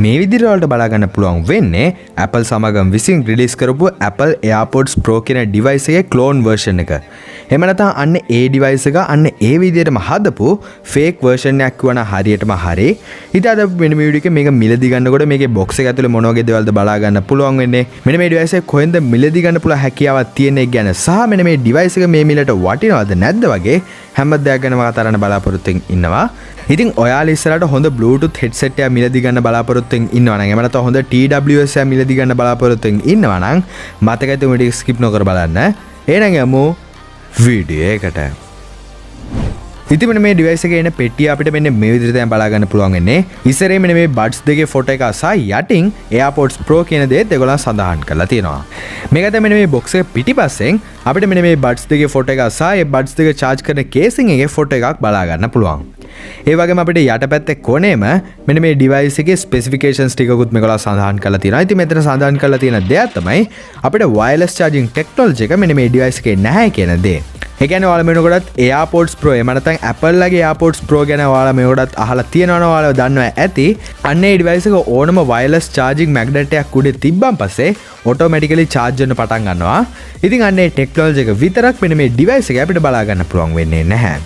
මේ විදිහට ඔයාලට බලා ගන්න පුළුවන් වෙන්නේ Apple සමගම විසින් රිලීස් කරපු Apple Airpods Pro කියන device එකේ clone version එක. එහෙම නැත්නම් අන්න ඒ device එක අන්න ඒ විදිහටම හදපු fake version එකක් කියවන හරියටම හරි. ඉතින් අද මෙන්න මේ වීඩියෝ එකේ මේක මිලදී ගන්නකොට මේකේ box එක ඇතුලේ මොන වගේ දේවල්ද බලා ගන්න පුළුවන් වෙන්නේ. මෙන්න මේ device එක කොහෙන්ද මිලදී ගන්න පුළුවන් හැකියාවක් තියෙන එක ගැන සහ මෙන්න මේ device එක මේ මිලට වටිනවද නැද්ද වගේ හැම දෙයක් ගැනම කතා කරන්න බලාපොරොත්තු ඉන්නවා. ඉතින් ඔයාලා ඉස්සරහට හොඳ Bluetooth headset එකක් මිලදී ගන්න බලාපොරොත්තු ඉන්නවා නම් එහෙම නැත්නම් හොඳ TWS එකක් මිලදී ගන්න බලාපොරොත්තු ඉන්නවා නම් මතකයි තුන් වීඩියෝ skip නොකර බලන්න. එහෙනම් යමු වීඩියෝ එකට. ඉතින් මෙන්න මේ device එකේ එන පෙට්ටිය අපිට මෙන්න මේ විදිහට දැන් බලා ගන්න පුළුවන් වෙන්නේ. ඉස්සරේ මෙන්න මේ buds දෙකේ ෆොටෝ එක සහ යටින් Airpods Pro කියන දේ දෙගොල්ලන් සඳහන් කරලා තියෙනවා. මේක තමයි මෙන්න මේ box එක පිටිපස්සෙන් අපිට මෙන්න මේ buds දෙකේ ෆොටෝ එක සහ ඒ buds දෙක charge කරන casing එකේ ෆොටෝ එකක් බලා ගන්න පුළුවන්. ඒ වගේම අපිට යටපැත්තේ කොනේම මෙන්න මේ device එකේ specifications ටිකකුත් මේගොල්ලෝ සඳහන් කරලා තියෙනවා. ඉතින් මෙතන සඳහන් කරලා තියෙන දෙයක් තමයි අපිට wireless charging technology එක මෙන්න මේ device එකේ නැහැ කියන දේ. ඒ කියන්නේ ඔයාලා මේනකොටත් Airpods Pro එහෙම නැත්නම් Apple ලගේ Airpods Pro ගැන ඔයාලා මේකටත් අහලා තියෙනවනේ ඔයාලා දන්නවා ඇති. අන්න ඒ device එක ඕනම wireless charging magnet එකක් උඩ තිබ්බන් පස්සේ automatically charge වෙන්න පටන් ගන්නවා. ඉතින් අන්න ඒ technology එක විතරක් මෙන්න මේ device එක අපිට බලා ගන්න පුළුවන් වෙන්නේ නැහැ.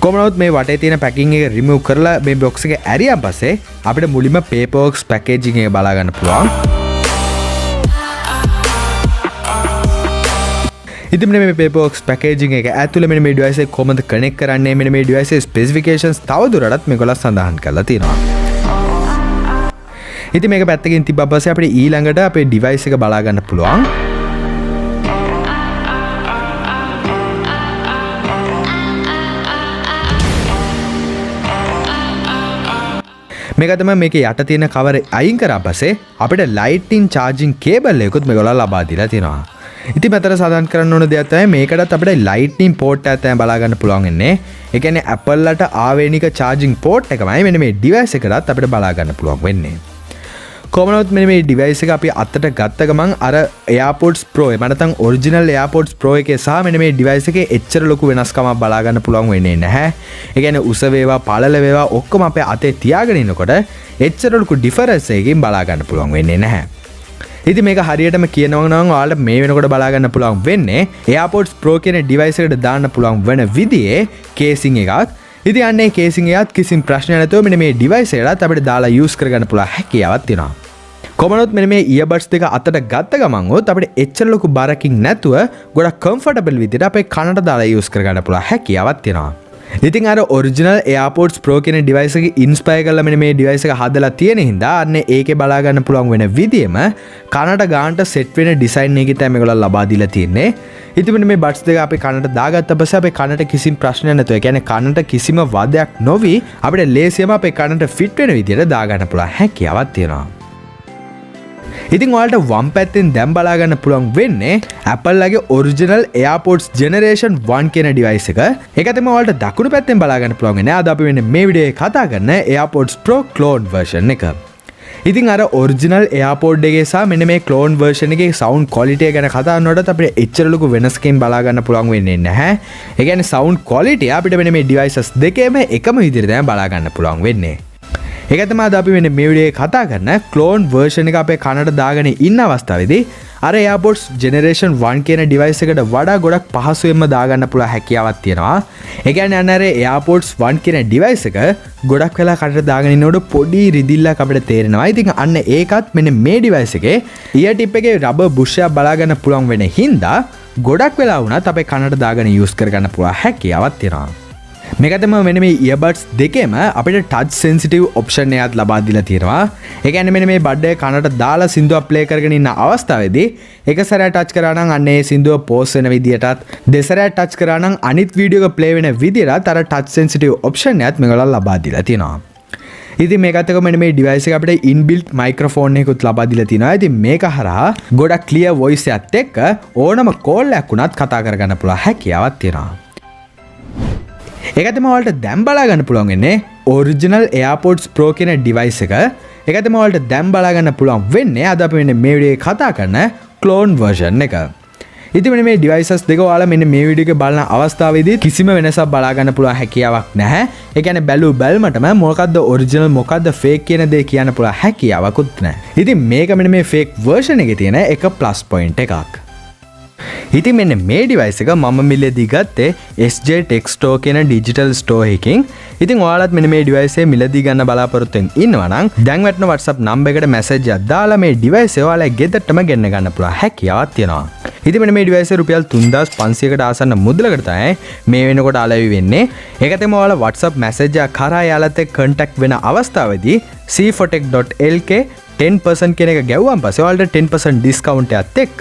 කොමනොත් මේ වටේ තියෙන පැකිං එක රිමූව් කරලා මේ බොක්ස් එක ඇරියන් පස්සේ අපිට මුලින්ම paperworks packaging එක බලා ගන්න පුළුවන්. ඉතින් මේ paperworks packaging එක ඇතුළේ මෙන්න මේ device එක කොහොමද connect කරන්නේ මෙන්න මේ device එකේ specifications තවදුරටත් මේගොල්ලෝ සඳහන් කරලා තියෙනවා. ඉතින් මේක පැත්තකින් තිබ්බා පස්සේ අපිට ඊළඟට අපේ device එක බලා ගන්න පුළුවන්. මේක තමයි මේකේ යට තියෙන cover අයින් කරා පස්සේ අපිට lightning charging cable එකකුත් මේගොල්ලෝ ලබා දීලා තියෙනවා. ඉතින් මෙතන සඳහන් කරන්න ඕන දෙයක් තමයි මේකටත් අපිට lightning port එකක් තමයි බලා ගන්න පුළුවන් වෙන්නේ. ඒ කියන්නේ Apple ලට ආවේනික charging port එකමයි මෙන්න මේ device එකටත් අපිට බලා ගන්න පුළුවන් වෙන්නේ. කොහොමනොත් මෙන්න මේ device එක අපි අතට ගත්ත ගමන් අර Airpods Pro එහෙම නැත්නම් original Airpods Pro එකේ සහ මෙන්න මේ device එකේ එච්චර ලොකු වෙනස්කමක් බලා ගන්න පුළුවන් වෙන්නේ නැහැ. ඒ කියන්නේ උස වේවා පළල වේවා ඔක්කොම අපේ අතේ තියාගෙන ඉන්නකොට එච්චර ලොකු difference එකකින් බලා ගන්න පුළුවන් වෙන්නේ නැහැ. ඉතින් මේක හරියටම කියනවා නම් ඔයාලට මේ වෙනකොට බලා ගන්න පුළුවන් වෙන්නේ Airpods Pro කියන device එකට දාන්න පුළුවන් වෙන විදිහේ casing එකක්. ඉතින් අන්නේ casing එකත් කිසිම ප්‍රශ්නයක් නැතුව මෙන්න මේ device එකටත් අපිට දාලා use කරගන්න පුළුවන් හැකියාවක් තියෙනවා. කොමනොත් මෙන්න මේ earbuds දෙක අතට ගත්ත ගමන් උත් අපිට එච්චර ලොකු බරකින් නැතුව ගොඩක් comfortable විදිහට අපේ කනට දාලා use කරගන්න පුළුවන් හැකියාවක් තියෙනවා. ඉතින් අර original Airpods Pro කියන device එක inspire කරලා මෙන්න මේ device එක හදලා තියෙන හින්දා අන්න ඒකේ බලා ගන්න පුළුවන් වෙන විදියම කනට ගානට set වෙන design එකකින් තමයි මේගොල්ලෝ ලබා දීලා තියෙන්නේ. ඉතින් මෙන්න මේ buds දෙක අපේ කනට දාගත්ත පස්සේ අපේ කනට කිසිම ප්‍රශ්නයක් නැතුව ඒ කියන්නේ කනට කිසිම වදයක් නොවි අපිට ලේසියම අපේ කනට fit වෙන විදියට දාගන්න පුළුවන් හැකියාවක් තියෙනවා. ඉතින් ඔයාලට වම් පැත්තෙන් දැන් බලා ගන්න පුළුවන් වෙන්නේ Apple ලගේ original Airpods Generation 1 කියන device එක. ඒක තමයි ඔයාලට දකුණු පැත්තෙන් බලා ගන්න පුළුවන් වෙන්නේ. අද අපි වෙන්නේ මේ වීඩියෝ එකේ කතා කරන Airpods Pro clone version එක. ඉතින් අර original Airpods එකේ සහ මෙන්න මේ clone version එකේ sound quality එක ගැන කතා කරනකොට අපිට එච්චර ලොකු වෙනසකින් බලා ගන්න පුළුවන් වෙන්නේ නැහැ. ඒ කියන්නේ sound quality අපිට මෙන්න මේ devices දෙකේම එකම විදිහට තමයි බලා ගන්න පුළුවන් වෙන්නේ. ඒක තමයි අද අපි මේ වීඩියෝ එකේ කතා කරන clone version එක අපේ කනට දාගෙන ඉන්න අවස්ථාවේදී අර Airpods Generation 1 කියන device එකට වඩා ගොඩක් පහසුවෙන්ම දාගන්න පුළුවන් හැකියාවක් තියෙනවා. ඒ කියන්නේ අන්න අර Airpods 1 කියන device එක ගොඩක් වෙලා කනට දාගෙන ඉන්නකොට පොඩි රිදිල්ලක් අපිට තේරෙනවා. ඉතින් අන්න ඒකත් මෙන්න මේ device එකේ ear tip එකේ rubber bush එකක් බලා ගන්න පුළුවන් වෙන හින්දා ගොඩක් වෙලා වුණත් අපේ කනට දාගෙන use කරගන්න පුළුවන් හැකියාවක් තියෙනවා. මේක තමයි මෙන්න මේ earbuds දෙකේම අපිට touch sensitive option එකක් ලබා දීලා තියෙනවා. ඒ කියන්නේ මෙන්න මේ බඩ එක කනට දාලා සින්දුවක් play කරගෙන ඉන්න අවස්ථාවේදී එක සැරයක් touch කරා නම් අන්න ඒ සින්දුව pause වෙන විදියටත් දෙසරයක් touch කරා නම් අනිත් වීඩියෝ එක play වෙන විදියටත් අර touch sensitive option එකත් මේගොල්ලෝ ලබා දීලා තියෙනවා. ඉතින් මේකත් එක්ක මෙන්න මේ device එක අපිට inbuilt microphone එකකුත් ලබා දීලා තියෙනවා. ඉතින් මේක හරහා ගොඩක් clear voice එකත් එක්ක ඕනම call එකක් වුණත් කතා කරගන්න පුළුවන් හැකියාවක් තියෙනවා. ඒක තමයි ඔයාලට දැන් බලා ගන්න පුළුවන් වෙන්නේ original Airpods Pro කියන device එක. ඒක තමයි ඔයාලට දැන් බලා ගන්න පුළුවන් වෙන්නේ අද අපි මේ වීඩියෝ එකේ කතා කරන clone version එක. ඉතින් මෙන්න මේ devices දෙක ඔයාලා මෙන්න මේ වීඩියෝ එකේ බලන අවස්ථාවේදී කිසිම වෙනසක් බලා ගන්න පුළුවන් හැකියාවක් නැහැ. ඒ කියන්නේ බැලු බැලමටම මොකක්ද ඔරිජිනල් මොකක්ද ෆේක් කියන දේ කියන්න පුළුවන් හැකියාවකුත් නැහැ. ඉතින් මේක මෙන්න මේ ෆේක් version එකේ තියෙන එක ප්ලස් පොයින්ට් එකක්. ඉතින් මෙන්න මේ device එක මම මිලදී ගත්තේ SJ Tech Store කියන digital store එකකින්. ඉතින් ඔයාලත් මෙන්න මේ device එක මිලදී ගන්න බලාපොරොත්තු වෙන ඉන්නවා නම් දැන් වටන WhatsApp number එකට message එකක් දාලා මේ device එක ඔයාලා ගෙදරටම ගෙන්න ගන්න පුළුවන් හැකියාවක් තියෙනවා. ඉතින් මෙන්න මේ device එක රුපියල් 3500කට ආසන්න මුදලකට තමයි මේ වෙනකොට අලෙවි වෙන්නේ. ඒක තමයි ඔයාලා WhatsApp message එකක් කරා යාලත් එක්ක contact වෙන අවස්ථාවේදී c4tech.lk 10% කියන එක ගැව්වන් පස්සේ ඔයාලට 10% ඩිස්කවුන්ට් එකත් එක්ක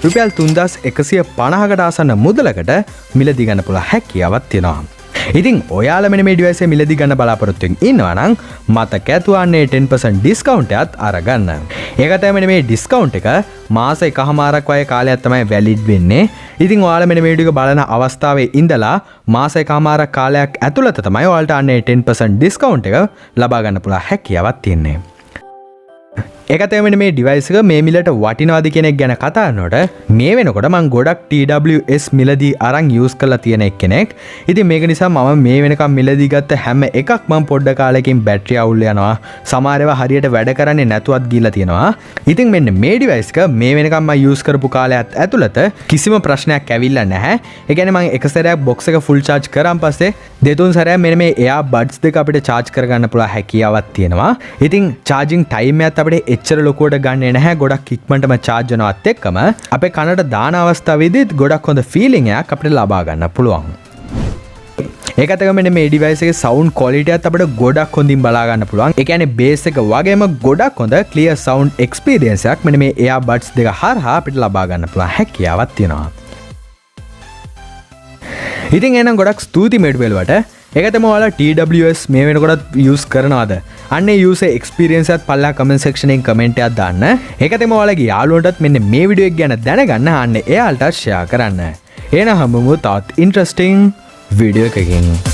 රුපියල් 3150කට ආසන්න මුදලකට මිලදී ගන්න පුළුවන් හැකියාවක් තියෙනවා. ඉතින් ඔයාලා මෙන්න මේ device එක මිලදී ගන්න බලාපොරොත්තු වෙන ඉන්නවා නම් මතක ඇතුවන්නේ 10% ඩිස්කවුන්ට් එකත් අරගන්න. ඒක තමයි මෙන්න මේ ඩිස්කවුන්ට් එක මාස එකමාරක් වගේ කාලයක් තමයි වැලිඩ් වෙන්නේ. ඉතින් ඔයාලා මෙන්න මේ වීඩියෝ එක බලන අවස්ථාවේ ඉඳලා මාස එකමාරක් කාලයක් ඇතුළත තමයි ඔයාලට අන්නේ 10% ඩිස්කවුන්ට් එක ලබා ගන්න පුළුවන් හැකියාවක් තියෙන්නේ. ඒක තමයි මේ device එක මේ මිලට වටිනවද කියන එක ගැන කතා කරනකොට මේ වෙනකොට මම ගොඩක් TWS මිලදී අරන් use කරලා තියෙන එක්කෙනෙක්. ඉතින් මේක නිසා මම මේ වෙනකම් මිලදී ගත්ත හැම එකක්ම මම පොඩ්ඩ කාලෙකින් බැටරි අවුල් යනවා. සමහර ඒවා හරියට වැඩ කරන්නේ නැතුවත් ගිහලා තියෙනවා. ඉතින් මෙන්න මේ device එක මේ වෙනකම් මම use කරපු කාලයත් ඇතුළත කිසිම ප්‍රශ්නයක් ඇවිල්ලා නැහැ. ඒ කියන්නේ මම එක සැරයක් box එක full charge කරාන් පස්සේ දෙතුන් සැරයක් මෙන්න මේ Airpods දෙක අපිට charge කරගන්න පුළුවන් හැකියාවක් තියෙනවා. ඉතින් charging time එකත් අපිට එච්චර ලොකුවට ගන්නේ නැහැ. ගොඩක් ඉක්මනටම charge වෙනවත් එක්කම අපේ කනට දාන අවස්ථාවේදී ගොඩක් හොඳ feeling එකක් අපිට ලබා ගන්න පුළුවන්. ඒකත් එක්ක මෙන්න මේ device එකේ sound quality එකත් අපිට ගොඩක් හොඳින් බලා ගන්න පුළුවන්. ඒ කියන්නේ bass එක වගේම ගොඩක් හොඳ clear sound experience එකක් මෙන්න මේ Airbuds දෙක හරහා අපිට ලබා ගන්න පුළුවන් හැකියාවක් තියෙනවා. ඉතින් එහෙනම් ගොඩක් ස්තුතියි මේඩ් වෙලවට. ඒක තමයි ඔයාලා TWS මේ වෙනකොටත් use කරනවද? අන්නේ user experience එකත් පල්ලා comment section එකෙන් comment එකක් දාන්න. ඒක තමයි ඔයාලගේ යාළුවන්ටත් මෙන්න මේ වීඩියෝ එක ගැන දැනගන්න අන්නේ එයාලට share කරන්න. එහෙනම් හම්බෙමු තවත් interesting වීඩියෝ එකකින්.